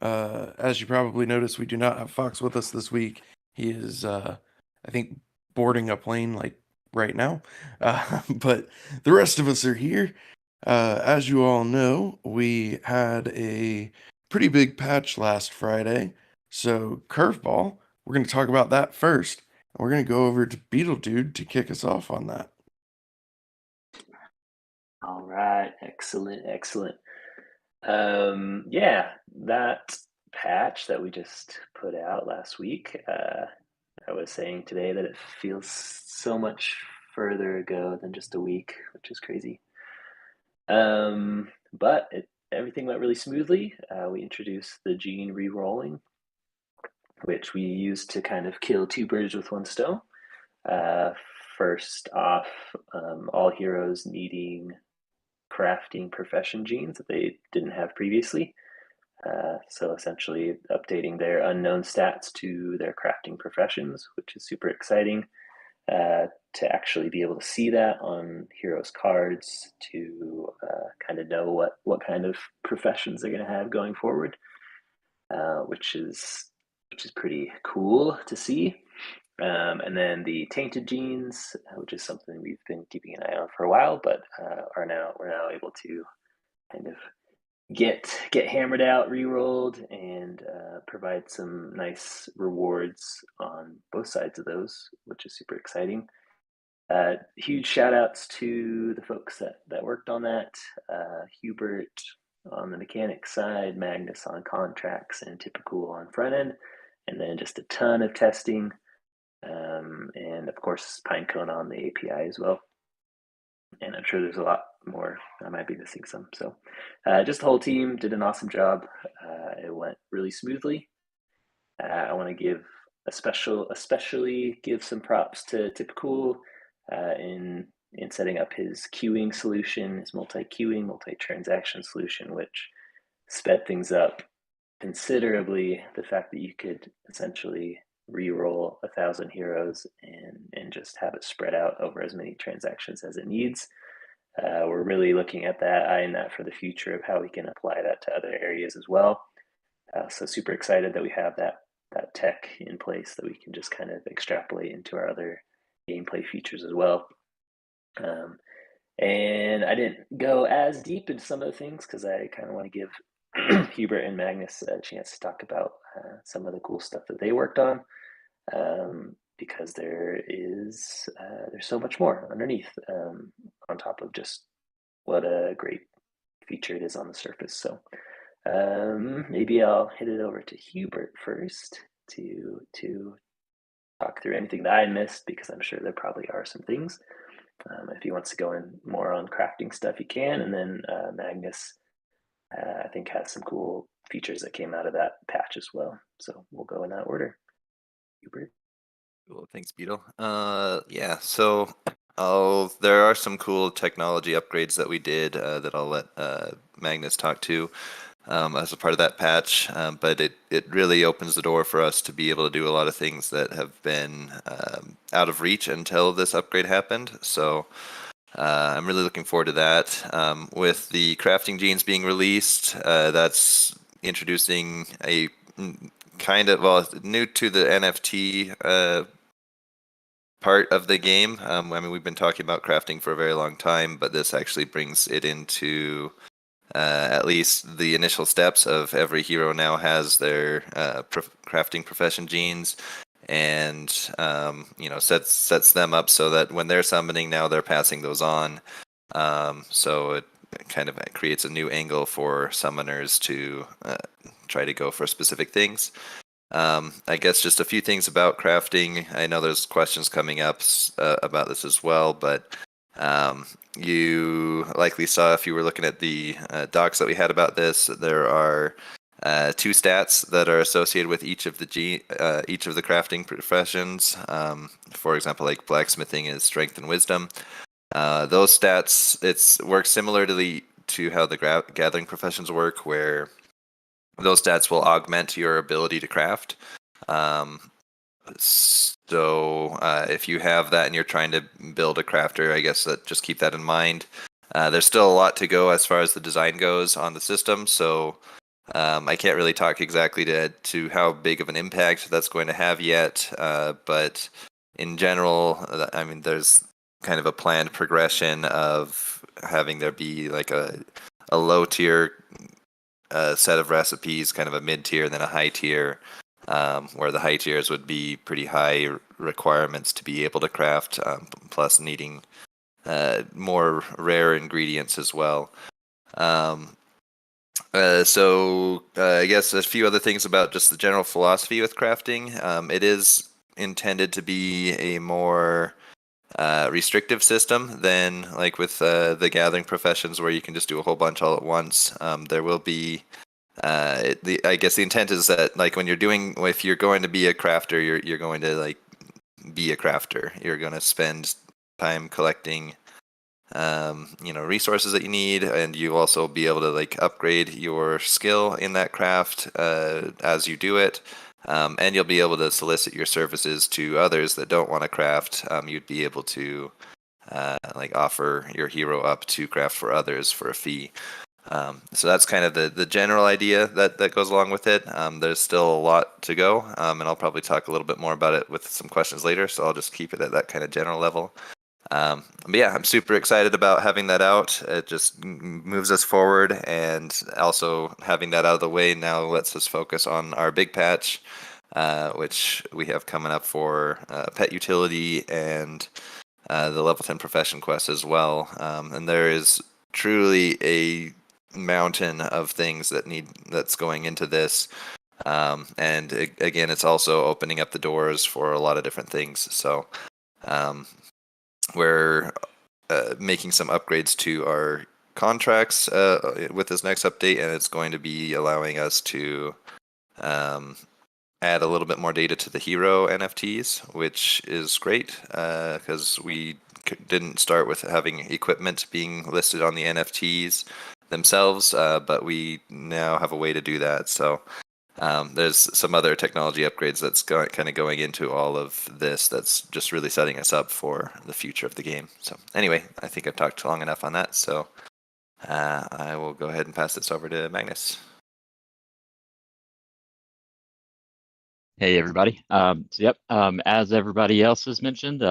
As you probably noticed, we do not have Fox with us this week. He is, I think, boarding a plane like right now. But the rest of us are here. As you all know, we had a pretty big patch last Friday. So, Curveball, we're going to talk about that first. And we're going to go over to Beetle Dude to kick us off on that. All right, excellent. Yeah, that patch that we just put out last week, I was saying today that it feels so much further ago than just a week, which is crazy. But everything went really smoothly. We introduced the gene re-rolling, which we used to kind of kill two birds with one stone. Uh, First off, all heroes needing crafting profession genes that they didn't have previously. So essentially updating their unknown stats to their crafting professions, which is super exciting to actually be able to see that on heroes cards to kind of know what kind of professions they're going to have going forward, which is pretty cool to see. And then the tainted genes, which is something we've been keeping an eye on for a while, but we're now able to kind of get hammered out, re-rolled, and provide some nice rewards on both sides of those, which is super exciting. Huge shout outs to the folks that worked on that. Hubert on the mechanics side, Magnus on contracts, and Typical on front end, and then just a ton of testing. And of course, Pinecone on the API as well. And I'm sure there's a lot more. I might be missing some. So, just the whole team did an awesome job. It went really smoothly. I want to especially give some props to Typical in setting up his queuing solution, his multi-queuing, multi-transaction solution, which sped things up considerably. The fact that you could essentially re-roll 1,000 heroes and just have it spread out over as many transactions as it needs. We're really looking at that, eyeing that for the future of how we can apply that to other areas as well. So super excited that we have that tech in place that we can just kind of extrapolate into our other gameplay features as well. And I didn't go as deep into some of the things because I kind of want to give Hubert and Magnus a chance to talk about some of the cool stuff that they worked on, because there's so much more underneath, on top of just what a great feature it is on the surface. So maybe I'll hit it over to Hubert first to talk through anything that I missed, because I'm sure there probably are some things. If he wants to go in more on crafting stuff, he can. And then Magnus, I think, has some cool features that came out of that patch as well. So we'll go in that order. Hubert. Cool, thanks, Beetle. Yeah, so there are some cool technology upgrades that we did that I'll let Magnus talk to as a part of that patch, but it really opens the door for us to be able to do a lot of things that have been out of reach until this upgrade happened. So I'm really looking forward to that. With the crafting genes being released, that's introducing a kind of, well, new to the NFT part of the game. I mean, we've been talking about crafting for a very long time, but this actually brings it into at least the initial steps of every hero now has their crafting profession genes, and sets them up so that when they're summoning now, they're passing those on. So it kind of creates a new angle for summoners to try to go for specific things. I guess just a few things about crafting. I know there's questions coming up about this as well, but you likely saw, if you were looking at the docs that we had about this, there are 2 stats that are associated with each of the crafting professions. For example, like blacksmithing is strength and wisdom. Those stats, it works similar to how the gathering professions work, where those stats will augment your ability to craft. So if you have that and you're trying to build a crafter, I guess just keep that in mind. There's still a lot to go as far as the design goes on the system, so I can't really talk exactly to how big of an impact that's going to have yet, but in general, I mean, there's kind of a planned progression of having there be like a low tier set of recipes, kind of a mid tier, and then a high tier, where the high tiers would be pretty high requirements to be able to craft, plus needing more rare ingredients as well. I guess a few other things about just the general philosophy with crafting. It is intended to be a more restrictive system than like with the gathering professions where you can just do a whole bunch all at once. There will be I guess the intent is that like if you're going to be a crafter, you're going to like be a crafter. You're going to spend time collecting resources that you need, and you also be able to like upgrade your skill in that craft as you do it, and you'll be able to solicit your services to others that don't want to craft. You'd be able to like offer your hero up to craft for others for a fee. So that's kind of the general idea that goes along with it. There's still a lot to go, and I'll probably talk a little bit more about it with some questions later, so I'll just keep it at that kind of general level. But yeah, I'm super excited about having that out. It just moves us forward, and also having that out of the way now lets us focus on our big patch, which we have coming up for pet utility and the level 10 profession quest as well. And there is truly a mountain of things that's going into this. And again, it's also opening up the doors for a lot of different things. So we're making some upgrades to our contracts with this next update, and it's going to be allowing us to add a little bit more data to the hero NFTs, which is great because we didn't start with having equipment being listed on the NFTs themselves, but we now have a way to do that. So there's some other technology upgrades that's kind of going into all of this that's just really setting us up for the future of the game. So anyway, I think I've talked long enough on that, so I will go ahead and pass this over to Magnus. Hey everybody. As everybody else has mentioned,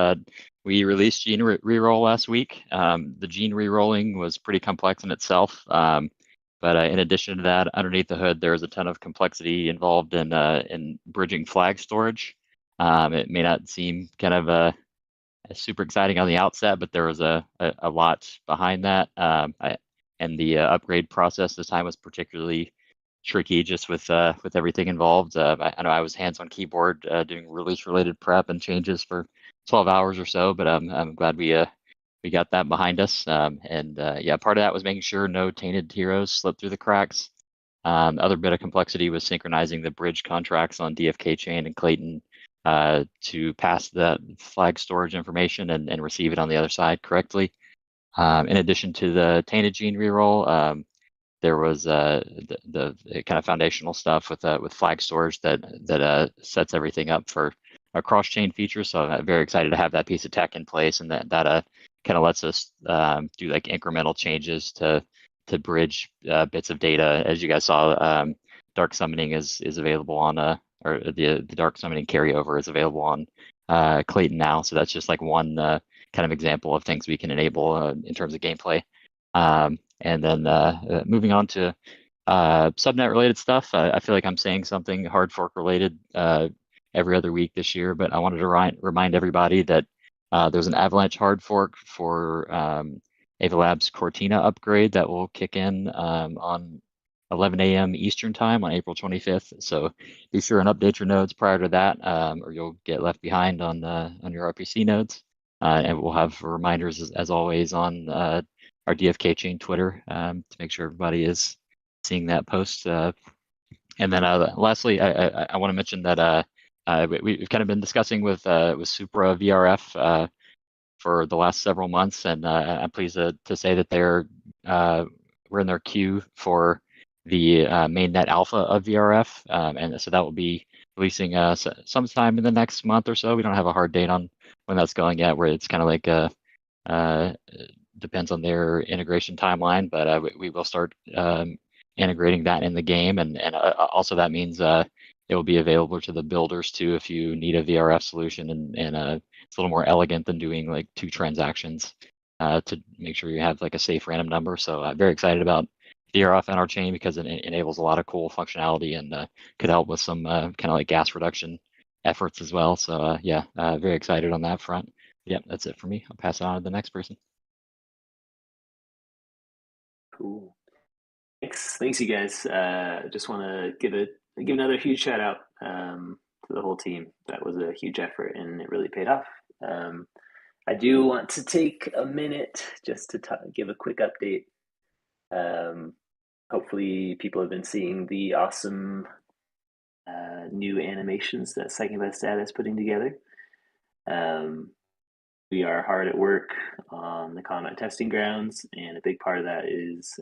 we released Gene Reroll last week. The Gene Rerolling was pretty complex in itself, but in addition to that, underneath the hood, there's a ton of complexity involved in bridging flag storage. It may not seem kind of super exciting on the outset, but there was a lot behind that. And the upgrade process this time was particularly tricky, just with everything involved. I know I was hands on keyboard doing release related prep and changes for 12 hours or so, but I'm glad we got that behind us. Yeah, part of that was making sure no tainted heroes slipped through the cracks. Other bit of complexity was synchronizing the bridge contracts on DFK chain and Clayton to pass that flag storage information and receive it on the other side correctly. In addition to the tainted gene reroll, there was the kind of foundational stuff with flag storage that sets everything up for a cross-chain feature. So I'm very excited to have that piece of tech in place, and that kind of lets us do like incremental changes to bridge bits of data. As you guys saw, dark summoning is available on or the dark summoning carryover is available on Clayton now. So that's just like one kind of example of things we can enable in terms of gameplay. And then moving on to subnet related stuff, I feel like I'm saying something hard fork related every other week this year, but I wanted to remind everybody that there's an Avalanche hard fork for Ava Labs Cortina upgrade that will kick in on 11 a.m. Eastern time on April 25th. So be sure and update your nodes prior to that, or you'll get left behind on your RPC nodes. And we'll have reminders as always on our DFK chain Twitter to make sure everybody is seeing that post. And then lastly, I want to mention that we've kind of been discussing with Supra VRF for the last several months, and I'm pleased to say that we're in their queue for the mainnet alpha of VRF, and so that will be releasing sometime in the next month or so. We don't have a hard date on when that's going yet, where it's kind of like depends on their integration timeline, but we will start integrating that in the game, and also that means it will be available to the builders too if you need a VRF solution, and it's a little more elegant than doing like 2 transactions to make sure you have like a safe random number. So I'm very excited about VRF on our chain because it enables a lot of cool functionality and could help with some kind of like gas reduction efforts as well. So yeah, very excited on that front. Yep, that's it for me. I'll pass it on to the next person. Cool. Thanks, you guys. Just want to give another huge shout out to the whole team. That was a huge effort, and it really paid off. I do want to take a minute just to give a quick update. Hopefully, people have been seeing the awesome new animations that Second Best Data is putting together. We are hard at work on the combat testing grounds, and a big part of that is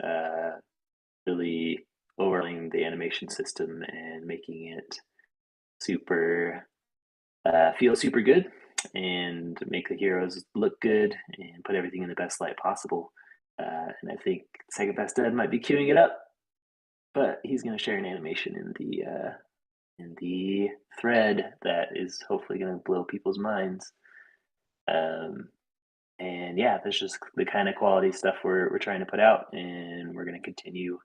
really overhauling the animation system and making it feel super good and make the heroes look good and put everything in the best light possible. And I think Second Best Dead might be queuing it up, but he's going to share an animation in the thread that is hopefully going to blow people's minds. And yeah, that's just the kind of quality stuff we're trying to put out, and we're going to continue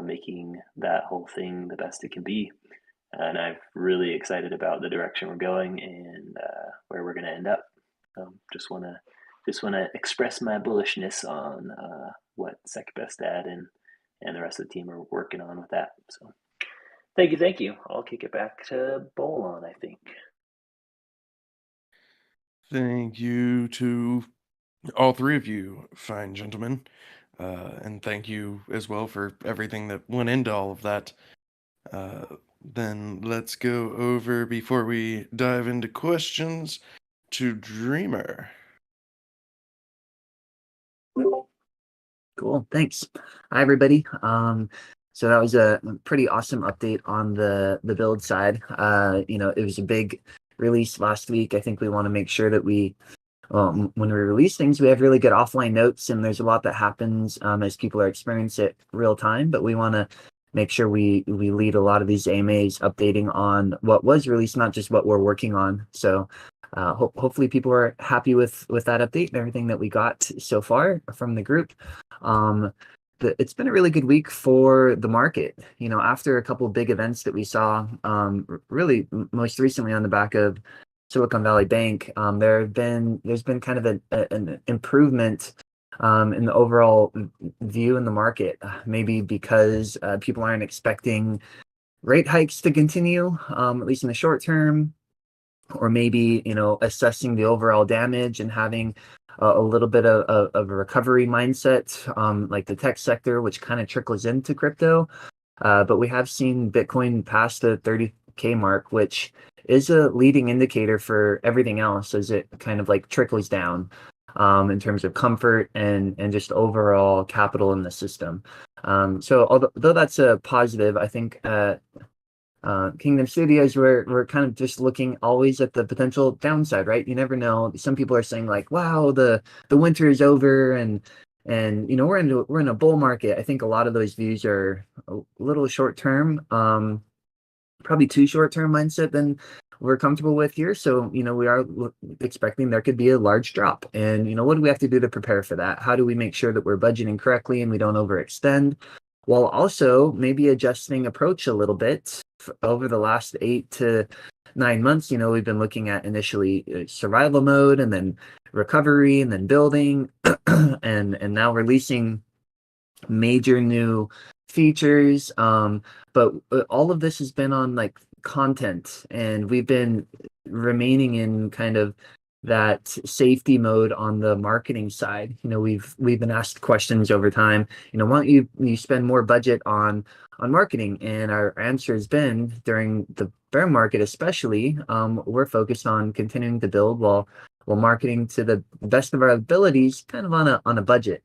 making that whole thing the best it can be. And I'm really excited about the direction we're going and where we're going to end up. Just want to express my bullishness on what Second Best Ad and the rest of the team are working on with that. So thank you. I'll kick it back to Bolon, I think. Thank you to all 3 of you, fine gentlemen. And thank you as well for everything that went into all of that. Then let's go over, before we dive into questions, to Dreamer. Cool. Thanks. Hi, everybody. So that was a pretty awesome update on the build side. It was a big release last week. I think we want to make sure that when we release things, we have really good offline notes, and there's a lot that happens as people are experiencing it real time. But we want to make sure we lead a lot of these AMAs updating on what was released, not just what we're working on. So hopefully people are happy with that update and everything that we got so far from the group. It's been a really good week for the market. After a couple of big events that we saw, really most recently on the back of Silicon Valley Bank, there's been kind of an improvement in the overall view in the market, maybe because people aren't expecting rate hikes to continue, at least in the short term, or maybe assessing the overall damage and having a little bit of a recovery mindset, like the tech sector, which kind of trickles into crypto. But we have seen Bitcoin pass the 30K mark, which is a leading indicator for everything else as it kind of like trickles down in terms of comfort and just overall capital in the system. So although that's a positive, I think Kingdom Studios, we're kind of just looking always at the potential downside, right? You never know. Some people are saying like, wow, the winter is over and we're in a bull market. I think a lot of those views are a little short term, probably too short term mindset than we're comfortable with here. So, we are expecting there could be a large drop. And, what do we have to do to prepare for that? How do we make sure that we're budgeting correctly and we don't overextend, while also maybe adjusting approach a little bit? Over the last 8 to 9 months, we've been looking at initially survival mode, and then recovery, and then building, and now releasing major new features. But all of this has been on like content, and we've been remaining in kind of that safety mode on the marketing side. We've been asked questions over time, why don't you spend more budget on marketing? And our answer has been, during the bear market especially, we're focused on continuing to build while marketing to the best of our abilities, kind of on a budget.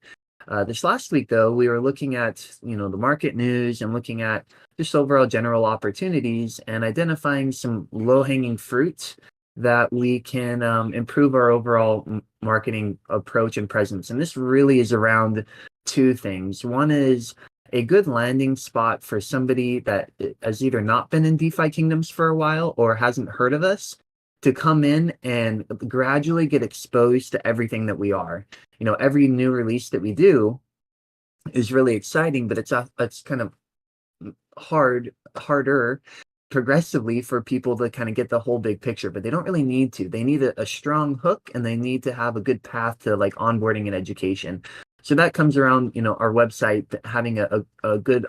This last week, though, we were looking at the market news and looking at just overall general opportunities and identifying some low-hanging fruit that we can improve our overall marketing approach and presence. And this really is around 2 things. One is a good landing spot for somebody that has either not been in DeFi Kingdoms for a while or hasn't heard of us to come in and gradually get exposed to everything that we are. You know, every new release that we do is really exciting, but it's kind of harder progressively for people to kind of get the whole big picture, but they don't really need to. They need a strong hook, and they need to have a good path to like onboarding and education. So that comes around, you know, our website having a good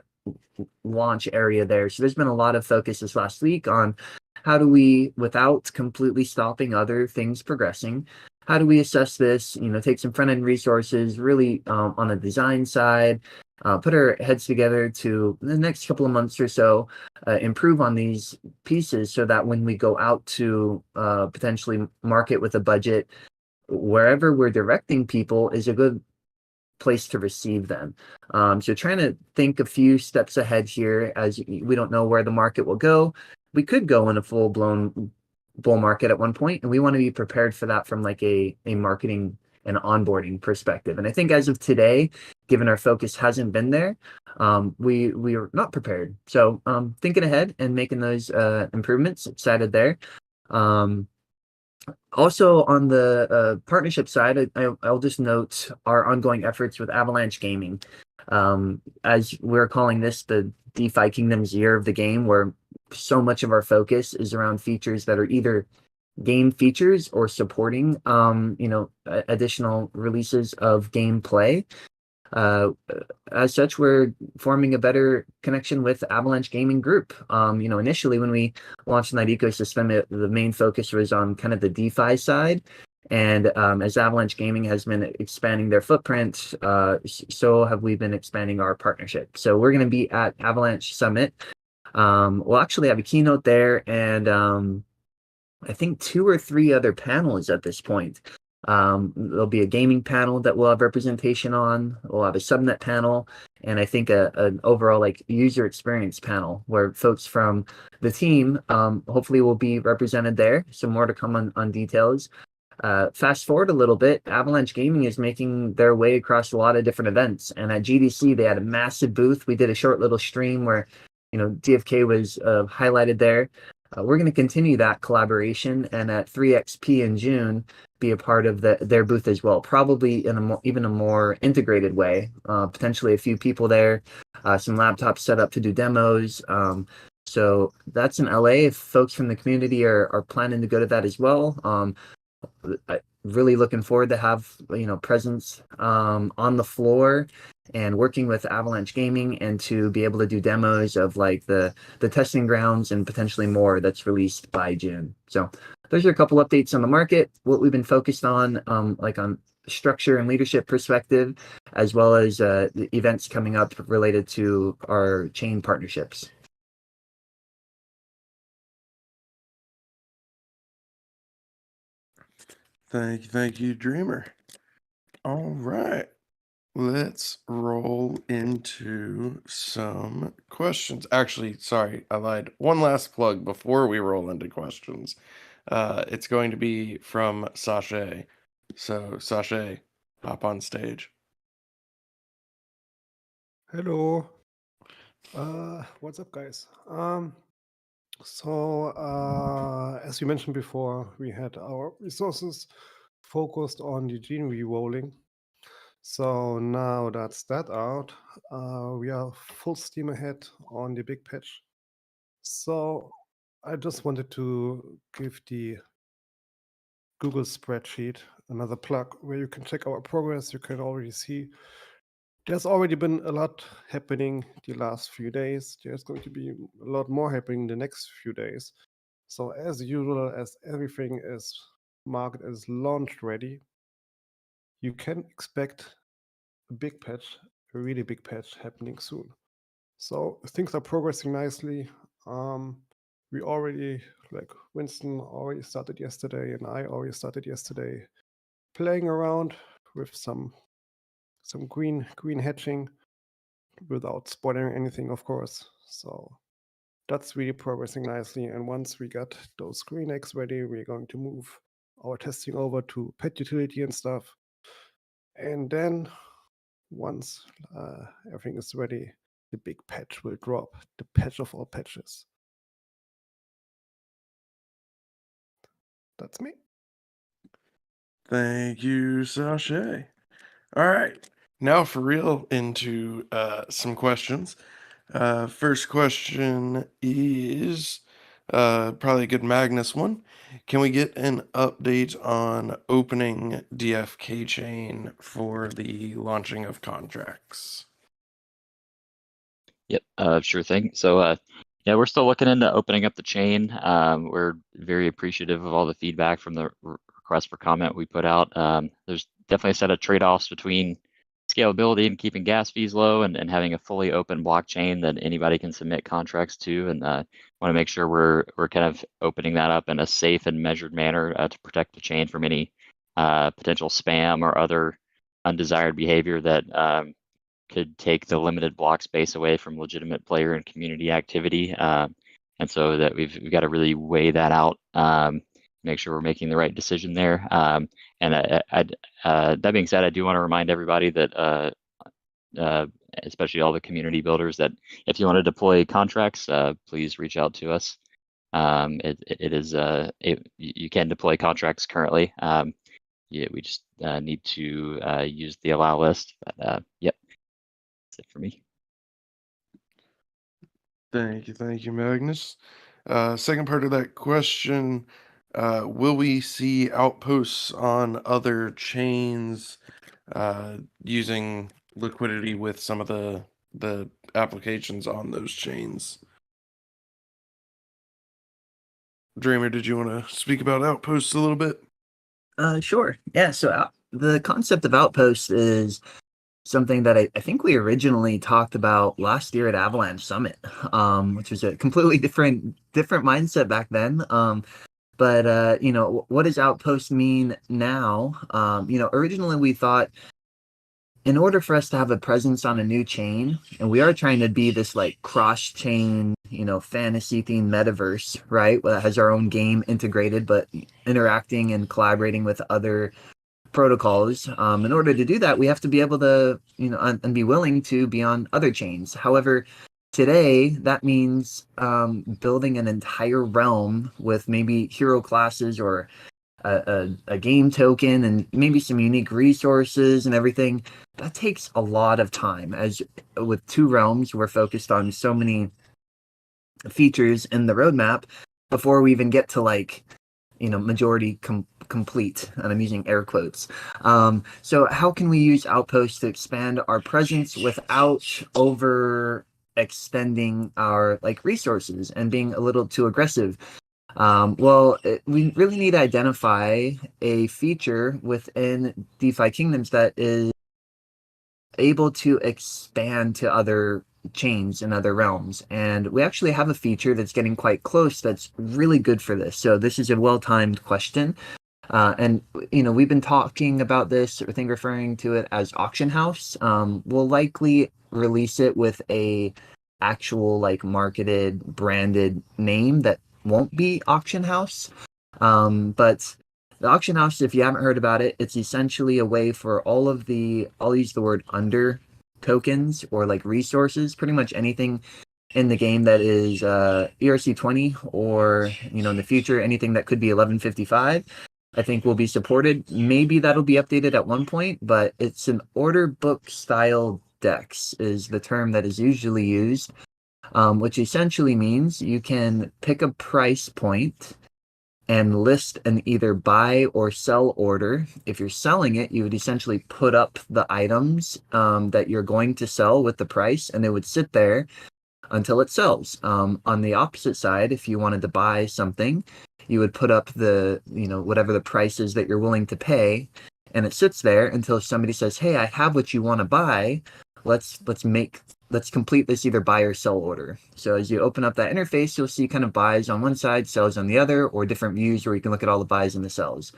launch area there. So there's been a lot of focus this last week on how do we, without completely stopping other things progressing, how do we assess this, you know, take some front end resources really on the design side, put our heads together to the next couple of months or so, improve on these pieces so that when we go out to potentially market with a budget, wherever we're directing people is a good place to receive them. So trying to think a few steps ahead here, as we don't know where the market will go. We could go in a full-blown bull market at one point, and we want to be prepared for that from like a marketing and onboarding perspective. And I think as of today, given our focus hasn't been there, we are not prepared. So thinking ahead and making those improvements, excited there. Also on the partnership side, I'll just note our ongoing efforts with Avalanche Gaming. As we're calling this the DeFi Kingdoms year of the game, where so much of our focus is around features that are either game features or supporting you know, additional releases of gameplay. As such, we're forming a better connection with Avalanche Gaming Group. You know, initially when we launched in that ecosystem, the main focus was on kind of the DeFi side. And as Avalanche Gaming has been expanding their footprint, so have we been expanding our partnership. So we're going to be at Avalanche Summit. We'll actually have a keynote there, and I think 2 or 3 other panels at this point. There'll be a gaming panel that we'll have representation on. We'll have a subnet panel, and I think an overall like user experience panel where folks from the team hopefully will be represented there. So more to come on details. Fast forward a little bit, Avalanche Gaming is making their way across a lot of different events, and at GDC they had a massive booth. We did a short little stream where, you know, DFK was highlighted there. We're going to continue that collaboration, and at 3XP in June, be a part of their booth as well, probably in even a more integrated way. Potentially a few people there, some laptops set up to do demos. So that's in LA. If folks from the community are planning to go to that as well, really looking forward to have, you know, presence on the floor and working with Avalanche Gaming, and to be able to do demos of like the testing grounds and potentially more that's released by June. So those are a couple updates on the market, what we've been focused on, like on structure and leadership perspective, as well as the events coming up related to our chain partnerships. Thank you, Dreamer. All right, let's roll into some questions. Actually, sorry, I lied. One last plug before we roll into questions. It's going to be from Sasha. So, Sasha, hop on stage. Hello. What's up, guys? As you mentioned before, we had our resources focused on the gene re-rolling. So now that's that out, we are full steam ahead on the big patch. So I just wanted to give the Google spreadsheet another plug where you can check our progress. You can already see there's already been a lot happening the last few days. There's going to be a lot more happening the next few days. So as usual, as everything is marked as launch ready, you can expect a big patch, a really big patch happening soon. So things are progressing nicely. We already, like Winston already started yesterday, and I already started yesterday playing around with some green hatching without spoiling anything, of course. So that's really progressing nicely. And once we got those green eggs ready, we're going to move our testing over to pet utility and stuff. And then once everything is ready, the big patch will drop, the patch of all patches. That's me. Thank you, Sashay. All right, now for real into some questions. First question is probably a good Magnus one. Can we get an update on opening DFK chain for the launching of contracts? Yep, sure thing. So, yeah, we're still looking into opening up the chain. We're very appreciative of all the feedback from the request for comment we put out. There's definitely a set of trade-offs between scalability and keeping gas fees low, and having a fully open blockchain that anybody can submit contracts to. And want to make sure we're kind of opening that up in a safe and measured manner to protect the chain from any potential spam or other undesired behavior that could take the limited block space away from legitimate player and community activity. And so that we've got to really weigh that out, make sure we're making the right decision there. And that being said, I do want to remind everybody that, especially all the community builders, that if you want to deploy contracts, please reach out to us. You can deploy contracts currently. Yeah, we just need to use the allow list. But yep. That's it for me. Thank you, Magnus. Second part of that question, will we see outposts on other chains using liquidity with some of the applications on those chains? Dreamer, did you want to speak about outposts a little bit? Sure. Yeah. So the concept of outposts is something that I think we originally talked about last year at Avalanche Summit, which was a completely different mindset back then. But what does outpost mean now? Originally we thought in order for us to have a presence on a new chain, and we are trying to be this like cross-chain, fantasy themed metaverse, right? That has our own game integrated, but interacting and collaborating with other protocols. In order to do that, we have to be able to, and be willing to be on other chains. However, today that means building an entire realm with maybe hero classes or a game token and maybe some unique resources and everything. That takes a lot of time. As with two realms, we're focused on so many features in the roadmap before we even get to majority complete, and I'm using air quotes. So how can we use outposts to expand our presence without overextending our resources and being a little too aggressive? We really need to identify a feature within DeFi Kingdoms that is able to expand to other chains and other realms. And we actually have a feature that's getting quite close that's really good for this. So this is a well-timed question. And we've been talking about this, I think referring to it as Auction House. We'll likely release it with a actual marketed, branded name that won't be Auction House. But the Auction House, if you haven't heard about it, it's essentially a way for all of I'll use the word under tokens or resources, pretty much anything in the game that is ERC20 or in the future anything that could be 1155, I think will be supported. Maybe that'll be updated at one point, but it's an order book style DEX is the term that is usually used, which essentially means you can pick a price point and list an either buy or sell order. If you're selling it, you would essentially put up the items that you're going to sell with the price, and it would sit there until it sells. On the opposite side, if you wanted to buy something, you would put up the whatever the price is that you're willing to pay, and it sits there until somebody says, "Hey, I have what you want to buy. Let's complete this either buy or sell order." So as you open up that interface, you'll see kind of buys on one side, sells on the other, or different views where you can look at all the buys and the sells.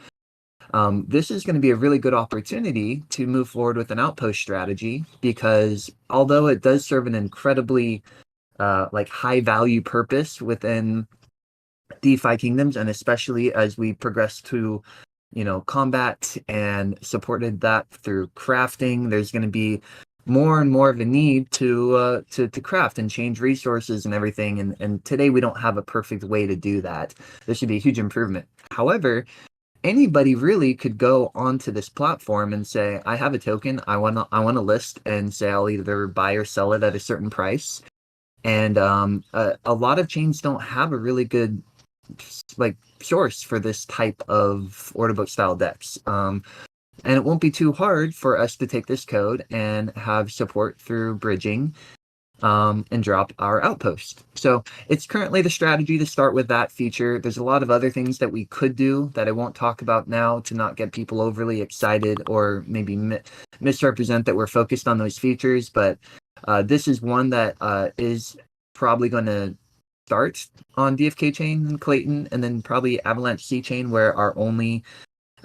This is going to be a really good opportunity to move forward with an outpost strategy, because although it does serve an incredibly high value purpose within DeFi Kingdoms, and especially as we progress to combat and supported that through crafting, there's going to be more and more of a need to craft and change resources and everything. And today we don't have a perfect way to do that. This should be a huge improvement. However, anybody really could go onto this platform and say, I have a token, I want to list, and say I'll either buy or sell it at a certain price. And a lot of chains don't have a really good like source for this type of order book style DEX. And it won't be too hard for us to take this code and have support through bridging and drop our outpost. So it's currently the strategy to start with that feature. There's a lot of other things that we could do that I won't talk about now to not get people overly excited or maybe misrepresent that we're focused on those features. But this is one that is probably going to start on DFK chain and Clayton, and then probably Avalanche C chain, where our only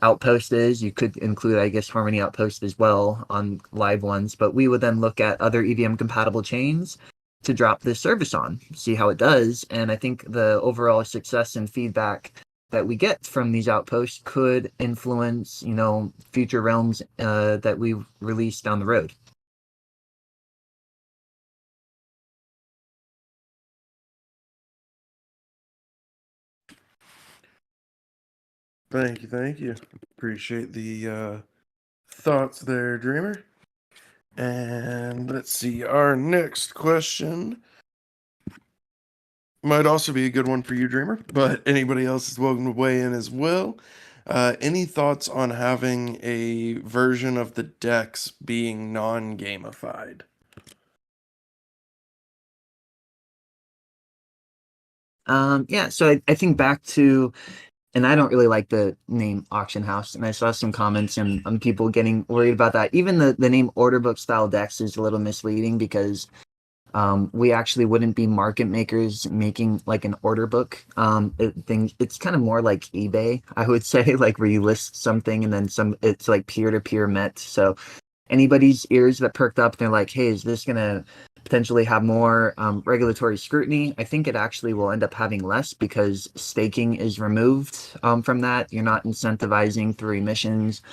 outpost is. You could include, I guess, Harmony outpost as well on live ones, but we would then look at other EVM compatible chains to drop this service on, see how it does. And I think the overall success and feedback that we get from these outposts could influence, future realms that we release down the road. Thank you. Appreciate the thoughts there, Dreamer. And let's see, our next question might also be a good one for you, Dreamer, but anybody else is welcome to weigh in as well. Any thoughts on having a version of the DEX being non-gamified? Yeah, so I think back to, and I don't really like the name auction house, and I saw some comments on people getting worried about that. Even the name order book style DEX is a little misleading because we actually wouldn't be market makers making like an order book it's kind of more like eBay, I would say, like where you list something and then it's like peer-to-peer met. So anybody's ears that perked up, they're like, hey, is this gonna potentially have more regulatory scrutiny? I think it actually will end up having less because staking is removed from that. You're not incentivizing through emissions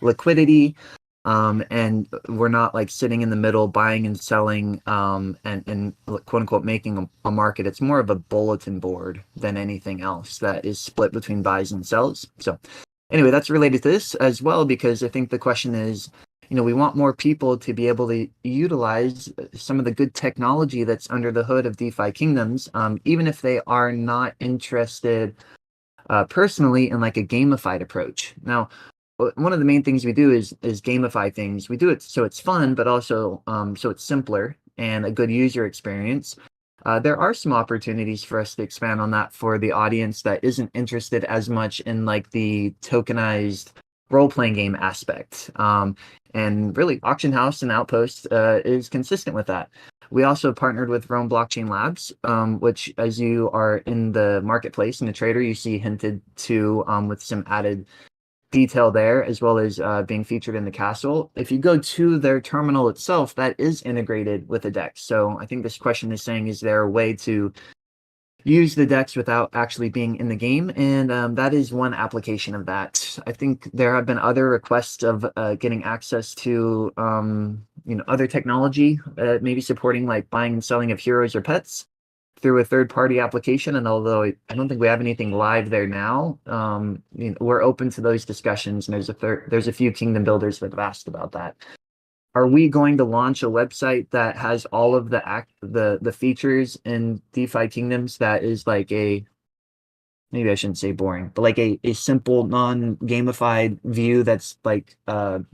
liquidity, and we're not like sitting in the middle buying and selling and quote unquote making a market. It's more of a bulletin board than anything else that is split between buys and sells. So anyway, that's related to this as well, because I think the question is, we want more people to be able to utilize some of the good technology that's under the hood of DeFi Kingdoms, even if they are not interested personally in like a gamified approach. Now, one of the main things we do is gamify things. We do it so it's fun, but also so it's simpler and a good user experience. There are some opportunities for us to expand on that for the audience that isn't interested as much in like the tokenized role-playing game aspect. And really, Auction House and Outpost is consistent with that. We also partnered with Rome Blockchain Labs, which, as you are in the marketplace and the trader, you see hinted to with some added detail there, as well as being featured in the castle. If you go to their terminal itself, that is integrated with the DEX. So I think this question is saying, is there a way to use the DEX without actually being in the game? And that is one application of that. I think there have been other requests of getting access to other technology, maybe supporting like buying and selling of heroes or pets through a third-party application. And although I don't think we have anything live there now, we're open to those discussions. And there's a few kingdom builders that have asked about that. Are we going to launch a website that has all of the features in DeFi Kingdoms that is like maybe I shouldn't say boring, but like a simple non-gamified view that's like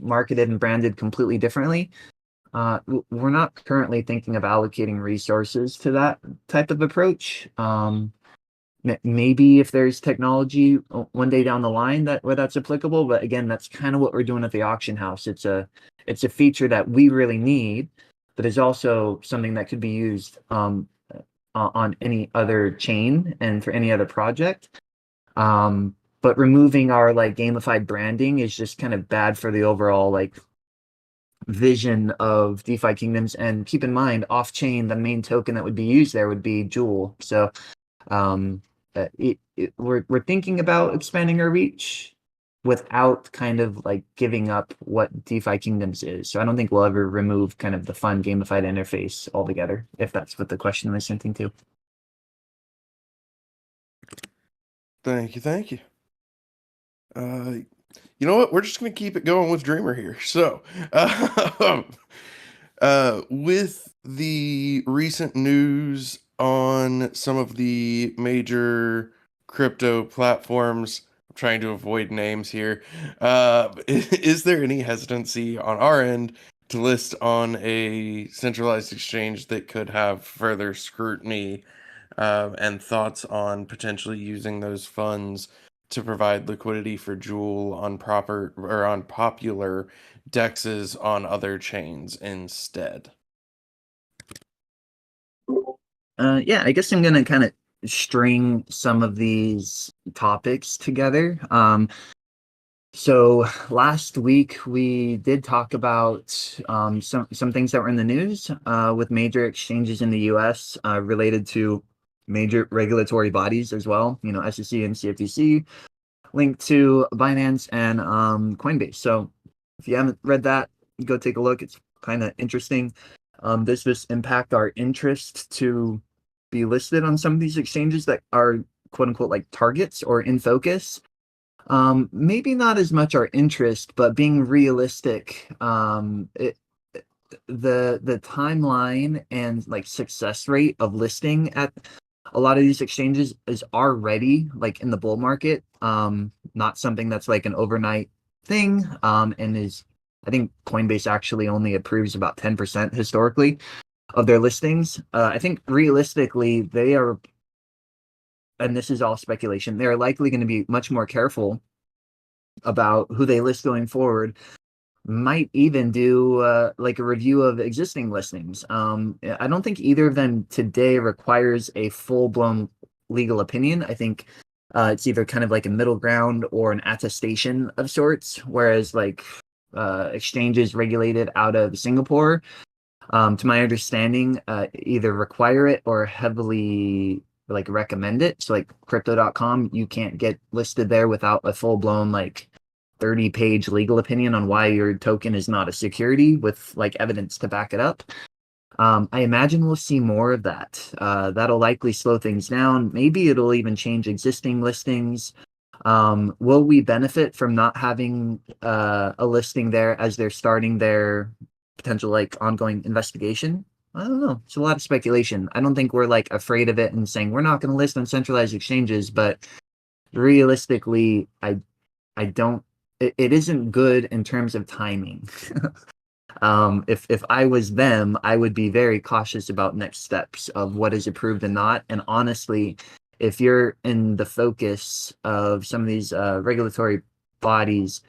marketed and branded completely differently? We're not currently thinking of allocating resources to that type of approach. Maybe if there's technology one day down the line where that's applicable, but again, that's kind of what we're doing at the auction house. It's a feature that we really need, but is also something that could be used on any other chain and for any other project. But removing our like gamified branding is just kind of bad for the overall like vision of DeFi Kingdoms. And keep in mind, off chain, the main token that would be used there would be Jewel. So we're thinking about expanding our reach. without kind of like giving up what DeFi Kingdoms is. So I don't think we'll ever remove kind of the fun gamified interface altogether, if that's what the question was hinting to. Thank you, thank you. You know what? We're just gonna keep it going with Dreamer here. So, with the recent news on some of the major crypto platforms, I'm trying to avoid names here. Is there any hesitancy on our end to list on a centralized exchange that could have further scrutiny, and thoughts on potentially using those funds to provide liquidity for Joule on proper or on popular dexes on other chains instead? Yeah, I guess I'm gonna kind of string some of these topics together. So last week we did talk about some things that were in the news with major exchanges in the U.S. Related to major regulatory bodies as well. You know, SEC and CFTC, linked to Binance and Coinbase. So if you haven't read that, go take a look. It's kind of interesting. Does this impact our interest to be listed on some of these exchanges that are quote unquote like targets or in focus? Maybe not as much our interest, but being realistic, the timeline and like success rate of listing at a lot of these exchanges is already like in the bull market. Not something that's like an overnight thing. And is I think Coinbase actually only approves about 10% historically of their listings. I think realistically they are, and this is all speculation, they're likely going to be much more careful about who they list going forward. Might even do like a review of existing listings. I don't think either of them today requires a full-blown legal opinion. I think it's either kind of like a middle ground or an attestation of sorts, whereas like exchanges regulated out of Singapore, to my understanding, either require it or heavily like recommend it. So like crypto.com, you can't get listed there without a full-blown like 30-page legal opinion on why your token is not a security with like evidence to back it up. I imagine we'll see more of that. That'll likely slow things down. Maybe it'll even change existing listings. Will we benefit from not having a listing there as they're starting their potential like ongoing investigation? I don't know. It's a lot of speculation. I don't think we're like afraid of it and saying we're not going to list on centralized exchanges, but realistically, I don't. It isn't good in terms of timing. If I was them, I would be very cautious about next steps of what is approved and not. And honestly, if you're in the focus of some of these regulatory bodies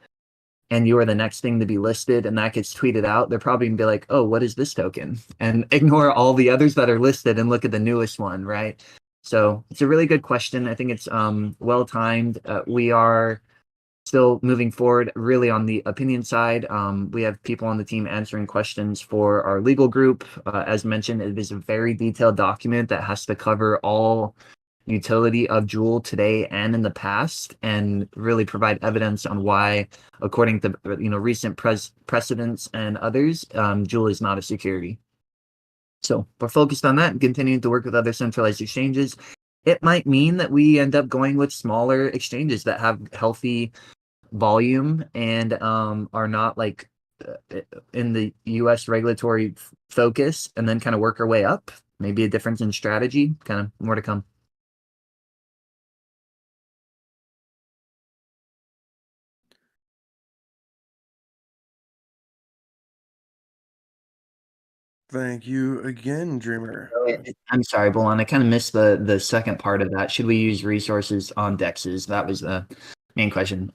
and you are the next thing to be listed and that gets tweeted out, they're probably gonna be like, oh, what is this token? And ignore all the others that are listed and look at the newest one, right? So it's a really good question. I think it's well timed. We are still moving forward really on the opinion side. We have people on the team answering questions for our legal group. As mentioned, it is a very detailed document that has to cover all utility of Joule today and in the past, and really provide evidence on why, according to recent precedents and others, Joule is not a security. So we're focused on that and continuing to work with other centralized exchanges. It might mean that we end up going with smaller exchanges that have healthy volume and are not like in the US regulatory focus, and then kind of work our way up. Maybe a difference in strategy, kind of more to come. Thank you again, Dreamer. I'm sorry, Bolan, I kind of missed the second part of that. Should we use resources on dexes? That was the main question.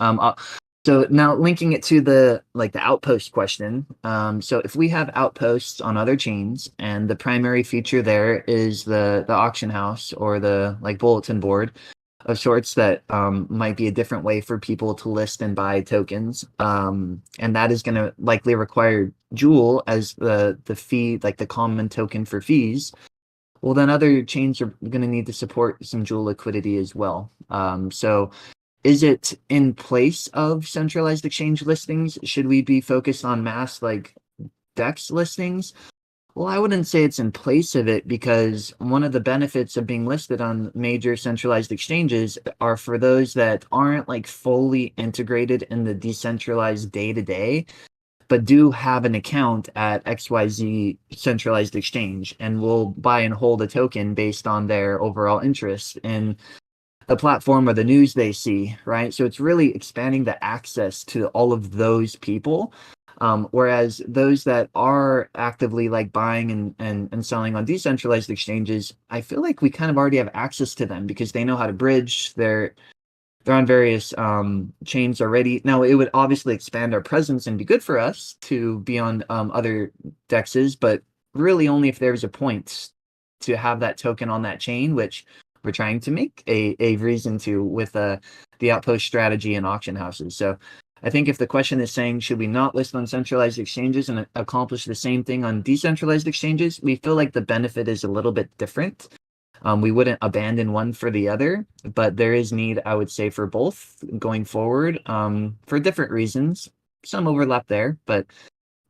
So now linking it to the outpost question. So if we have outposts on other chains and the primary feature there is the auction house or the bulletin board of sorts that might be a different way for people to list and buy tokens, and that is going to likely require Joule as the fee, like the common token for fees. Well, then other chains are going to need to support some Joule liquidity as well. So is it in place of centralized exchange listings? Should we be focused on mass like DEX listings? Well, I wouldn't say it's in place of it, because one of the benefits of being listed on major centralized exchanges are for those that aren't like fully integrated in the decentralized day to day, but do have an account at XYZ centralized exchange and will buy and hold a token based on their overall interest in the platform or the news they see, right? So it's really expanding the access to all of those people. Whereas those that are actively like buying and selling on decentralized exchanges, I feel like we kind of already have access to them because they know how to bridge. They're on various chains already. Now, it would obviously expand our presence and be good for us to be on other dexes, but really only if there's a point to have that token on that chain, which we're trying to make a reason to with the outpost strategy and auction houses. So I think if the question is saying, should we not list on centralized exchanges and accomplish the same thing on decentralized exchanges, we feel like the benefit is a little bit different. We wouldn't abandon one for the other, but there is need, I would say, for both going forward, for different reasons. Some overlap there, but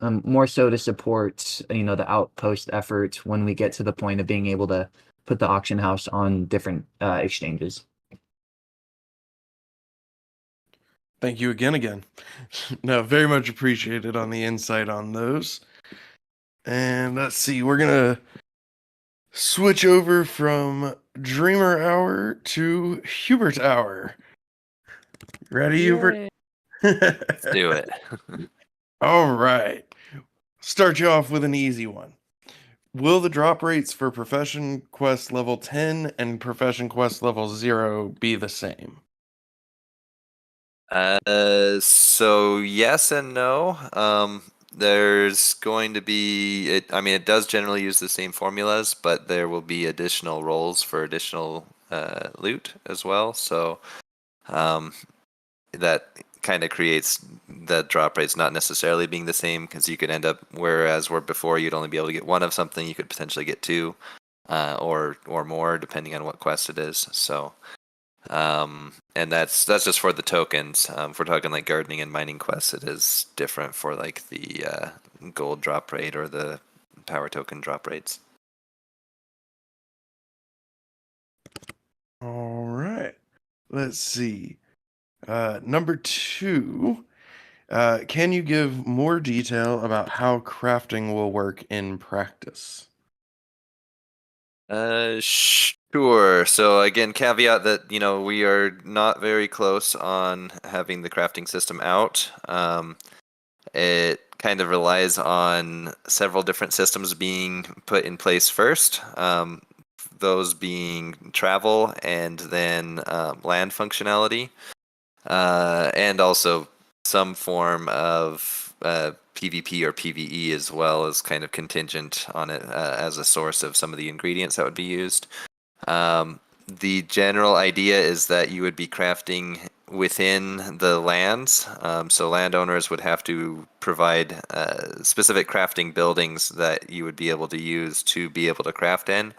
more so to support, the outpost effort when we get to the point of being able to put the auction house on different exchanges. Thank you again. No, very much appreciated on the insight on those. And let's see, we're gonna switch over from Dreamer Hour to Hubert Hour. Ready, Hubert? Let's do it. All right. Start you off with an easy one. Will the drop rates for Profession Quest level 10 and Profession Quest level 0 be the same? So yes and no. There's going to be it does generally use the same formulas, but there will be additional roles for additional loot as well. So that kind of creates the drop rates not necessarily being the same, because you could end up, whereas where before you'd only be able to get one of something, you could potentially get two or more depending on what quest it is. So and that's just for the tokens. If we're talking like gardening and mining quests, it is different for like the gold drop rate or the power token drop rates. All right. Let's see. Number 2. Can you give more detail about how crafting will work in practice? Sure. So again, caveat that we are not very close on having the crafting system out. It kind of relies on several different systems being put in place first. Those being travel and then land functionality, and also some form of PvP or PvE as well, as kind of contingent on it as a source of some of the ingredients that would be used. The general idea is that you would be crafting within the lands. So landowners would have to provide specific crafting buildings that you would be able to use to be able to craft in.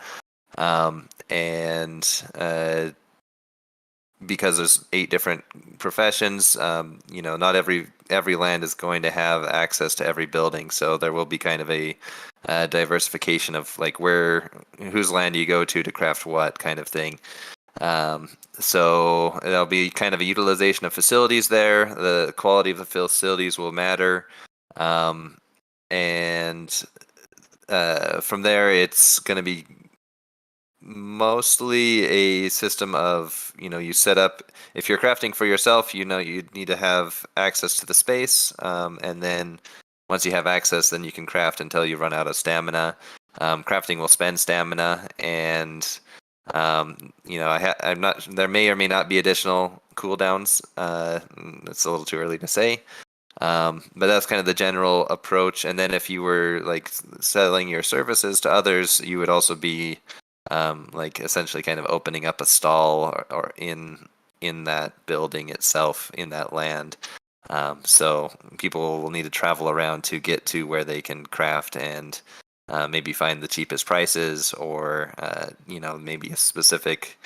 Because there's 8 different professions, not every land is going to have access to every building. So there will be kind of a diversification of like whose land you go to craft what kind of thing. So there'll be kind of a utilization of facilities there. The quality of the facilities will matter. And from there, it's going to be mostly a system of, you set up, if you're crafting for yourself, you need to have access to the space. And then once you have access, then you can craft until you run out of stamina. Crafting will spend stamina, and I'm not. There may or may not be additional cooldowns. It's a little too early to say. But that's kind of the general approach. And then if you were like selling your services to others, you would also be like essentially kind of opening up a stall or in that building itself, in that land. So people will need to travel around to get to where they can craft and maybe find the cheapest prices, or maybe a specific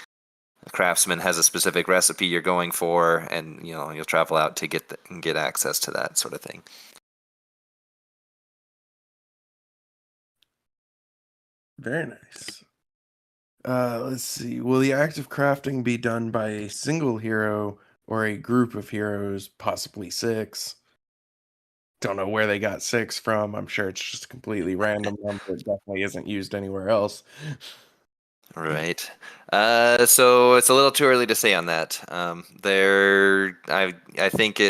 craftsman has a specific recipe you're going for, and you'll travel out to get access to that sort of thing. Very nice. Let's see. Will the act of crafting be done by a single hero or a group of heroes, possibly 6? Don't know where they got 6 from. I'm sure it's just a completely random number. It definitely isn't used anywhere else. Right. So it's a little too early to say on that. I think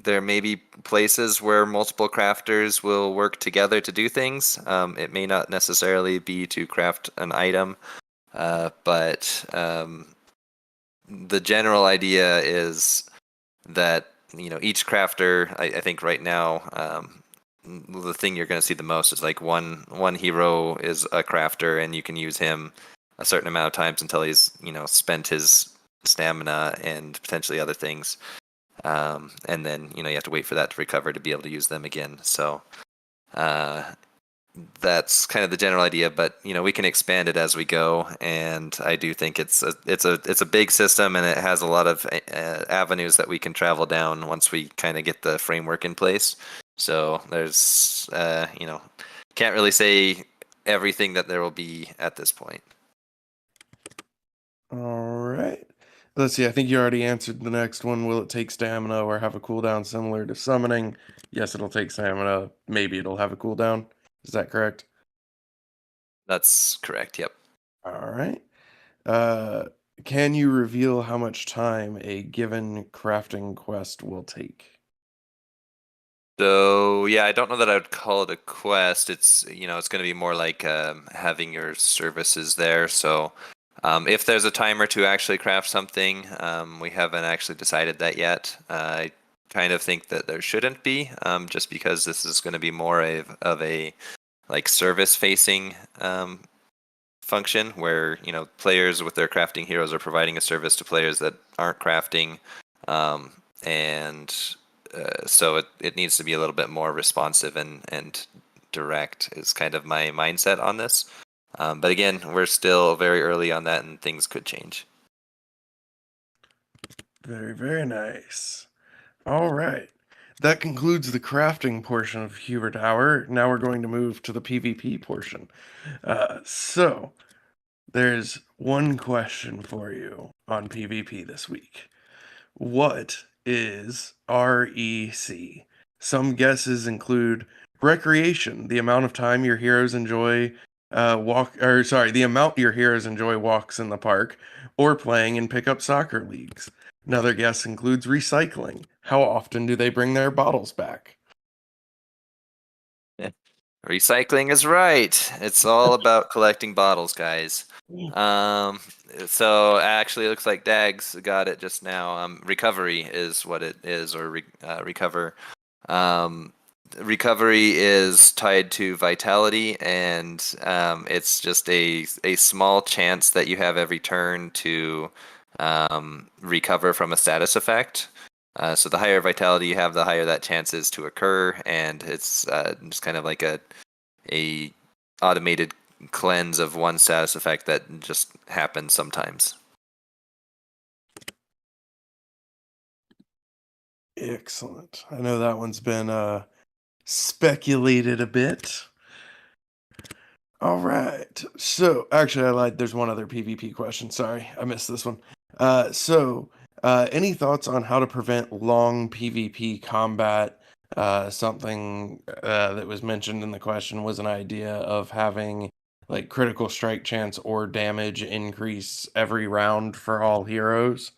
there may be places where multiple crafters will work together to do things. It may not necessarily be to craft an item, but the general idea is that each crafter. I think right now the thing you're going to see the most is like one hero is a crafter, and you can use him a certain amount of times until he's spent his stamina and potentially other things. And then you have to wait for that to recover to be able to use them again. So that's kind of the general idea, but we can expand it as we go. And I do think it's a big system, and it has a lot of avenues that we can travel down once we kind of get the framework in place. So there's can't really say everything that there will be at this point. All right. Let's see. I think you already answered the next one. Will it take stamina or have a cooldown similar to summoning? Yes, it'll take stamina. Maybe it'll have a cooldown. Is that correct? That's correct. Yep. All right. Can you reveal how much time a given crafting quest will take? So yeah, I don't know that I would call it a quest. It's it's going to be more like having your services there. So if there's a timer to actually craft something, we haven't actually decided that yet. I kind of think that there shouldn't be, just because this is going to be more of a like service-facing function where players with their crafting heroes are providing a service to players that aren't crafting, and so it needs to be a little bit more responsive and direct is kind of my mindset on this. But again, we're still very early on that, and things could change. Very, very nice. All right. That concludes the crafting portion of Hubert Hour. Now we're going to move to the PvP portion. So, there's one question for you on PvP this week. What is REC? Some guesses include recreation, the amount of time your heroes enjoy the amount your heroes enjoy walks in the park or playing in pickup soccer leagues. Another guess includes recycling. How often do they bring their bottles back? Recycling is right. It's all about collecting bottles, guys. So actually, it looks like Dags got it just now. Recovery is what it is, or recover. Recovery is tied to vitality, and it's just a small chance that you have every turn to recover from a status effect. So the higher vitality you have, the higher that chance is to occur, and it's just kind of like a automated cleanse of one status effect that just happens sometimes. Excellent. I know that one's been speculated a bit. All right. So, actually, I lied. There's one other PvP question. Sorry, I missed this one. Any thoughts on how to prevent long PvP combat? Something that was mentioned in the question was an idea of having like critical strike chance or damage increase every round for all heroes.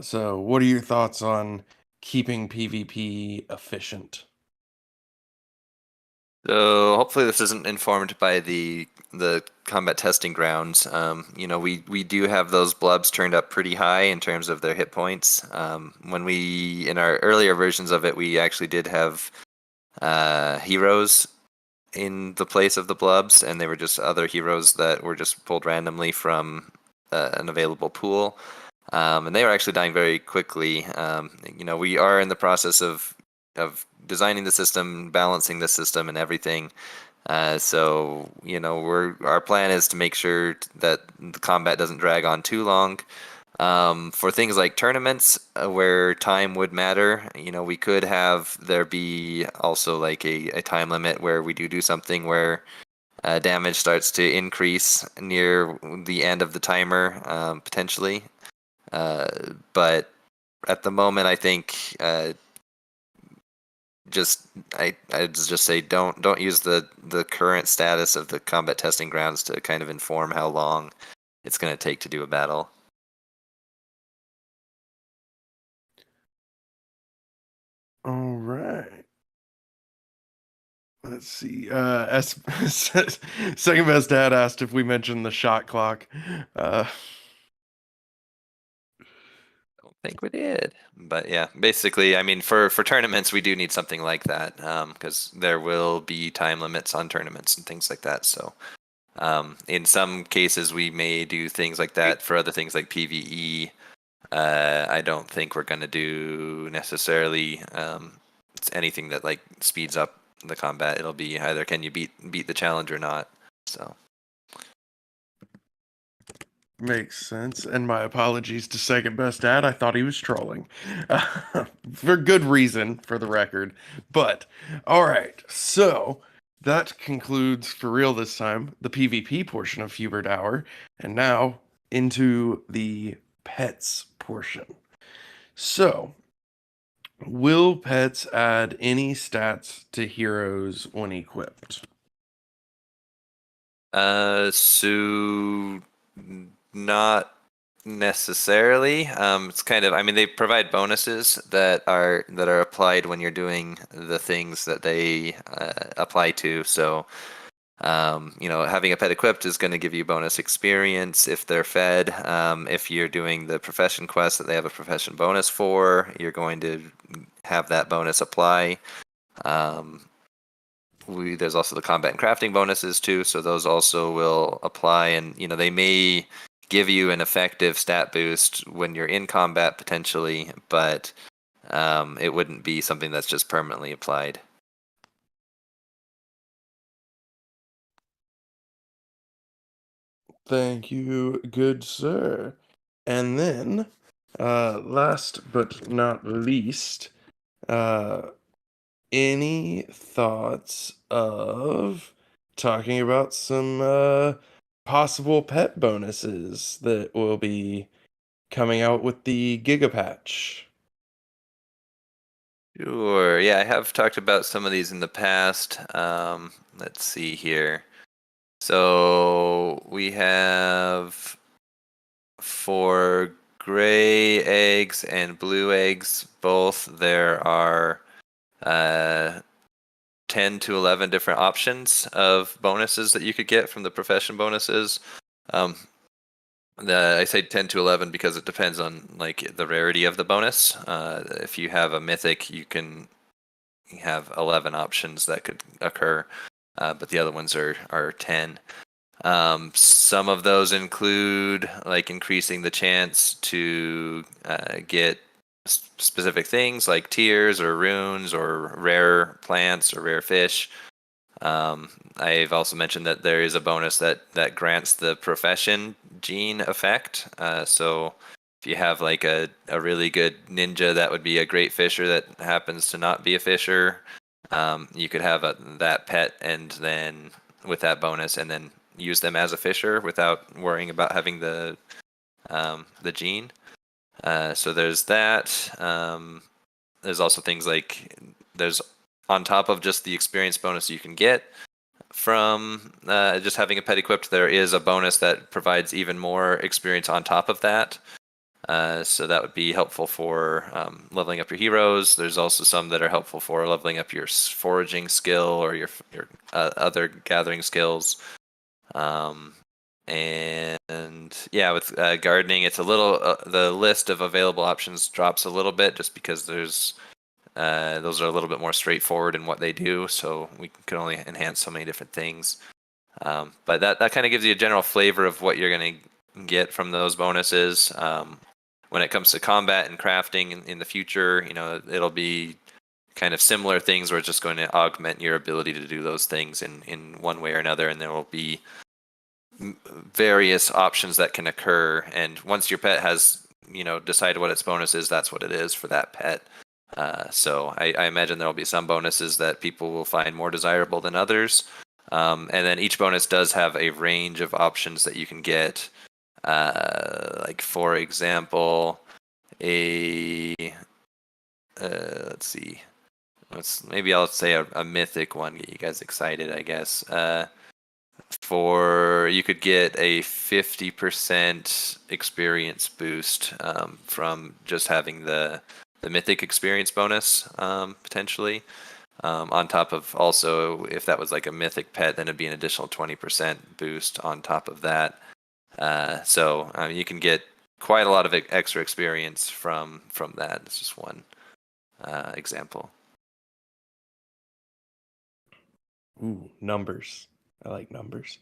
So, what are your thoughts on keeping PvP efficient? So hopefully this isn't informed by the combat testing grounds. We do have those blobs turned up pretty high in terms of their hit points. When we in our earlier versions of it, we actually did have heroes in the place of the blobs, and they were just other heroes that were just pulled randomly from an available pool, and they were actually dying very quickly. We are in the process of designing the system, balancing the system, and everything. So our plan is to make sure that the combat doesn't drag on too long. For things like tournaments where time would matter, we could have there be also like a time limit where we do something where damage starts to increase near the end of the timer, potentially. But at the moment, I think I'd just say don't use the current status of the combat testing grounds to kind of inform how long it's going to take to do a battle. All right. Let's see. Second best dad asked if we mentioned the shot clock. Don't think we did, but yeah, basically, I mean, for tournaments, we do need something like that because there will be time limits on tournaments and things like that. So, in some cases, we may do things like that. For other things like PvE, I don't think we're going to do necessarily anything that like speeds up the combat. It'll be either can you beat the challenge or not. So. Makes sense. And my apologies to second best dad. I thought he was trolling. For good reason, for the record. But, all right. So, that concludes, for real this time, the PvP portion of Hubert Hour. And now, into the pets portion. So, will pets add any stats to heroes when equipped? So not necessarily. It's kind of, I mean, they provide bonuses that are applied when you're doing the things that they apply to. So, having a pet equipped is going to give you bonus experience if they're fed. If you're doing the profession quest that they have a profession bonus for, you're going to have that bonus apply. There's also the combat and crafting bonuses too, so those also will apply, and they may give you an effective stat boost when you're in combat potentially, but it wouldn't be something that's just permanently applied. Thank you, good sir. And then, last but not least, any thoughts of talking about some possible pet bonuses that will be coming out with the Gigapatch? Sure. Yeah, I have talked about some of these in the past. Let's see here. So we have for gray eggs and blue eggs, both there are 10 to 11 different options of bonuses that you could get from the profession bonuses. I say 10 to 11 because it depends on like the rarity of the bonus. If you have a mythic, you can have 11 options that could occur, but the other ones are 10. Some of those include like increasing the chance to get specific things like tiers or runes or rare plants or rare fish. I've also mentioned that there is a bonus that grants the profession gene effect. So if you have like a really good ninja that would be a great fisher that happens to not be a fisher, you could have that pet and then with that bonus and then use them as a fisher without worrying about having the gene. So there's that. There's also things like there's on top of just the experience bonus you can get from just having a pet equipped, there is a bonus that provides even more experience on top of that. So that would be helpful for leveling up your heroes. There's also some that are helpful for leveling up your foraging skill or your other gathering skills. And yeah, with gardening, it's a little the list of available options drops a little bit just because there's those are a little bit more straightforward in what they do, so we can only enhance so many different things. But that kind of gives you a general flavor of what you're going to get from those bonuses. When it comes to combat and crafting in the future, it'll be kind of similar things where it's just going to augment your ability to do those things in one way or another, and there will be various options that can occur. And once your pet has, decided what its bonus is, that's what it is for that pet. So I imagine there will be some bonuses that people will find more desirable than others. And then each bonus does have a range of options that you can get. Like, for example, let's see. Maybe I'll say a mythic one, get you guys excited, I guess. You could get a 50% experience boost from just having the mythic experience bonus, potentially. On top of, also, if that was like a mythic pet, then it'd be an additional 20% boost on top of that. So you can get quite a lot of extra experience from that. It's just one example. Ooh, numbers. I like numbers.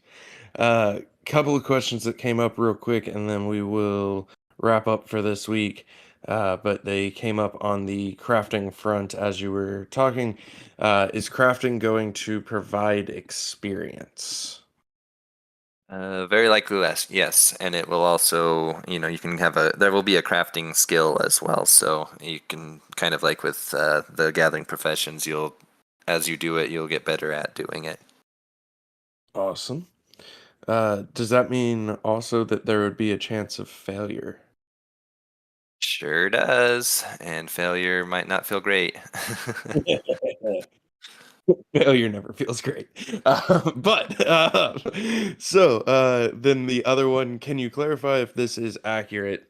Couple of questions that came up real quick, and then we will wrap up for this week. But they came up on the crafting front as you were talking. Is crafting going to provide experience? Very likely yes, and it will also, you can there will be a crafting skill as well, so you can kind of like with the gathering professions, as you do it, you'll get better at doing it. Awesome. Does that mean also that there would be a chance of failure? Sure does, and failure might not feel great. Failure never feels great. Then the other one, can you clarify if this is accurate?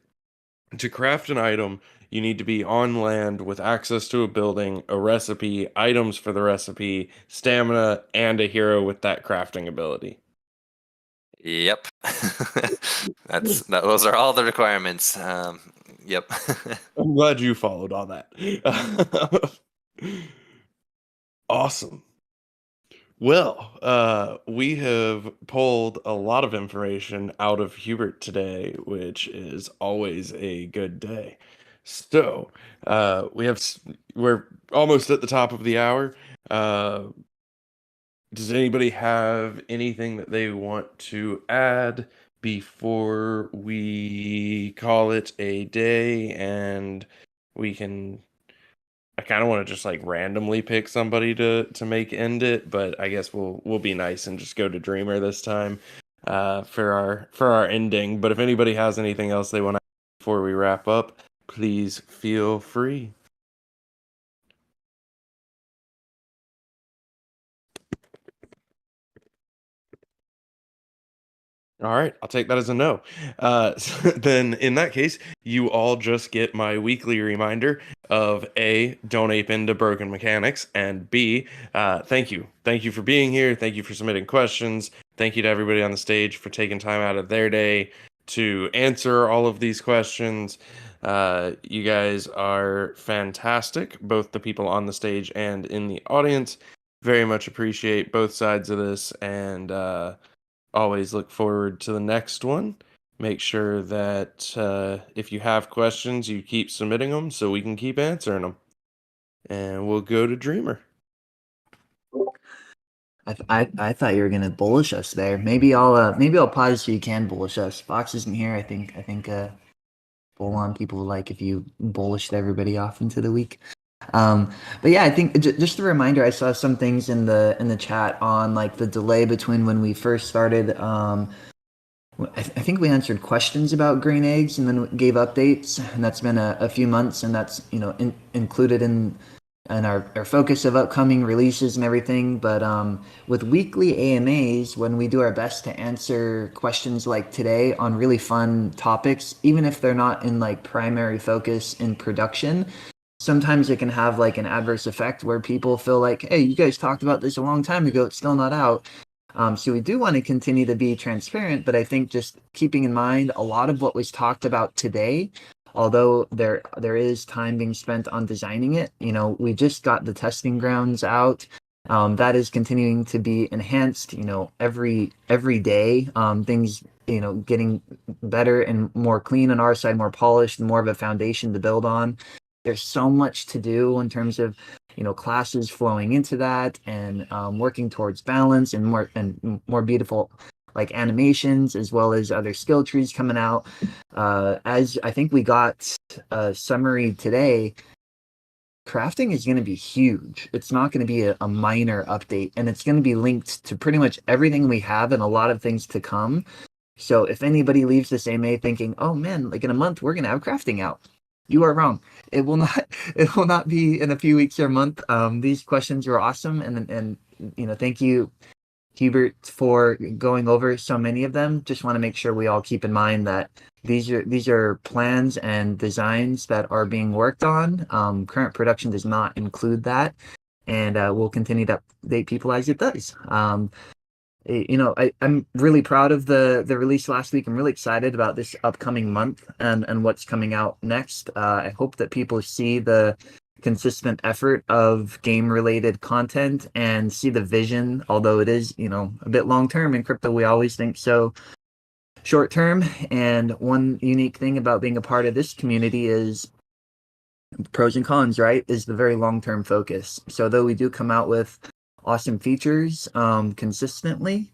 To craft an item, you need to be on land with access to a building, a recipe, items for the recipe, stamina, and a hero with that crafting ability. Yep. Those are all the requirements. Yep. I'm glad you followed all that. Awesome. Well, we have pulled a lot of information out of Hubert today, which is always a good day. So, we're almost at the top of the hour. Does anybody have anything that they want to add before we call it a day? And I kind of want to just like randomly pick somebody to end it, but I guess we'll be nice and just go to Dreamer this time for our ending. But if anybody has anything else they want to add before we wrap up, please feel free. All right, I'll take that as a no. Then in that case, you all just get my weekly reminder of A, don't ape into broken mechanics, and B, thank you. Thank you for being here. Thank you for submitting questions. Thank you to everybody on the stage for taking time out of their day to answer all of these questions. You guys are fantastic, both the people on the stage and in the audience. Very much appreciate both sides of this, and always look forward to the next one. Make sure that if you have questions, you keep submitting them so we can keep answering them. And we'll go to Dreamer. I thought you were gonna bullish us there. Maybe I'll pause so you can bullish us. Fox isn't here. I think bull on people like if you bullished everybody off into the week. But yeah, I think just a reminder. I saw some things in the chat on like the delay between when we first started. I think we answered questions about green eggs and then gave updates, and that's been a few months, and that's included in our focus of upcoming releases and everything. But with weekly AMAs, when we do our best to answer questions like today on really fun topics, even if they're not in like primary focus in production, sometimes it can have like an adverse effect where people feel like, hey, you guys talked about this a long time ago, it's still not out. So we do want to continue to be transparent, but I think just keeping in mind a lot of what was talked about today, although there is time being spent on designing it, we just got the testing grounds out. That is continuing to be enhanced, every day. Things, getting better and more clean on our side, more polished, and more of a foundation to build on. there's so much to do in terms of, you know, classes flowing into that, and working towards balance and more beautiful like animations, as well as other skill trees coming out. As I think we got a summary today, crafting is going to be huge. It's not going to be a minor update, and it's going to be linked to pretty much everything we have and a lot of things to come. So if anybody leaves this AMA thinking, "Oh man, like in a month we're going to have crafting out," you are wrong. It will not. It will not be in a few weeks or a month. These questions were awesome, and you know, thank you, Hubert, for going over so many of them. Just want to make sure we all keep in mind that these are plans and designs that are being worked on. Current production does not include that, and we'll continue to update people as it does. You know, I'm really proud of the release last week. I'm really excited about this upcoming month and what's coming out next. I hope that people see the consistent effort of game related content and see the vision, although it is, you know, a bit long term in crypto. We always think so short term. And one unique thing about being a part of this community is pros and cons, right? Is the very long term focus. So though we do come out with awesome features consistently,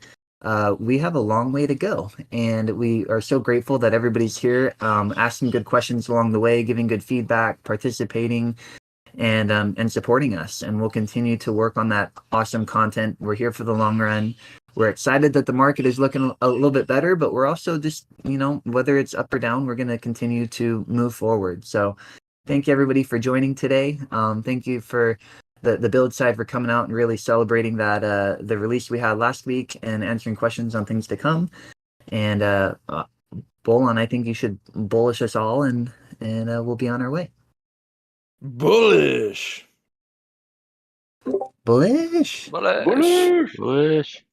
we have a long way to go, and we are so grateful that everybody's here, asking good questions along the way, giving good feedback, participating, and supporting us. And we'll continue to work on that awesome content. We're here for the long run. We're excited that the market is looking a little bit better, but we're also just, you know, whether it's up or down, we're going to continue to move forward. So thank you everybody for joining today. Thank you for the build side for coming out and really celebrating that the release we had last week and answering questions on things to come. And Bolon, I think you should bullish us all, and we'll be on our way. Bullish. Bullish. Bullish. Wish.